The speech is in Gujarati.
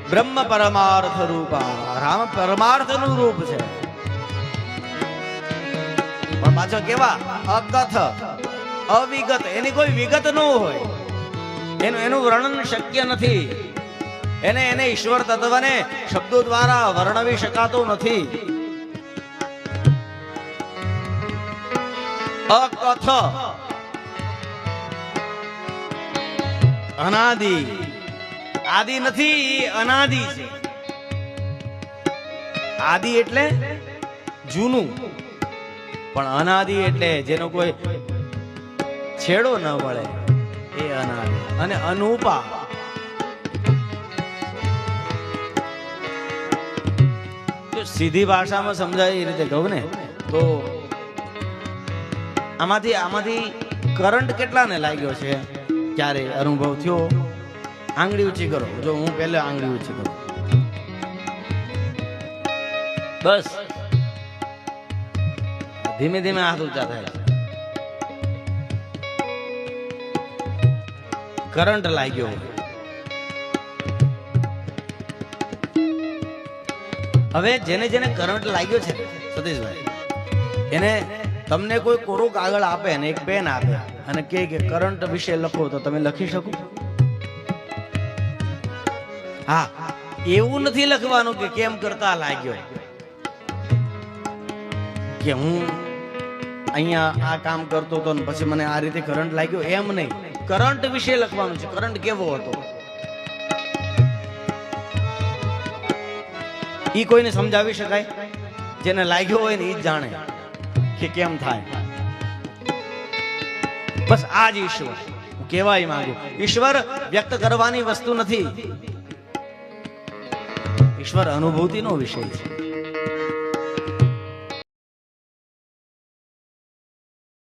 બ્રહ્મ પરમાર્થ રૂપા, રામ પરમાર્થનું રૂપ છે. પણ પાછો કેવા અકથ અવિગત, એની કોઈ વિગત ન હોય, એનું વર્ણન શક્ય નથી. એને ઈશ્વર તત્વને શબ્દો દ્વારા વર્ણવી શકાતું નથી. અકથ અનાદિ, આદિ નથી, અનાદિ છે. આદિ એટલે જૂનું, પણ અનાદિ એટલે જેનો કોઈ છેડો ન મળે એ અનાદિ. અને અનુપા, સીધી ભાષામાં સમજાય એ રીતે કહું ને તો આમાંથી કરંટ કેટલાને લાગ્યો છે? ક્યારે અનુભવ થયો? આંગળી ઊંચી કરો. જો હું પહેલા આંગળી ઊંચી કરું, બસ ધીમે ધીમે હાથ ઊંચા થાય છે. કરંટ લાગ્યો. હવે જેને જેને કરંટ લાગ્યો છે સતીશભાઈ, એને તમને કોઈ કોરું કાગળ આપે ને એક પેન આપે અને કે કરંટ વિશે લખો, તો તમે લખી શકો? હા, એવું નથી લખવાનું કે કેમ કરતા લાગ્યો, કે હું અહીંયા આ કામ કરતો હતો ને પછી મને આ રીતે કરંટ લાગ્યો, એમ નહીં. કરંટ વિશે લખવાનું છે. કરંટ કેવો હતો ઈ કોઈને સમજાવી શકાય? જેને લાગ્યો હોય ને ઈ જ જાણે કે કેમ થાય. બસ આ જ ઈશ્વર હું કહેવાય માંગુ. ઈશ્વર વ્યક્ત કરવાની વસ્તુ નથી, ઈશ્વર અનુભૂતિનો વિષય છે.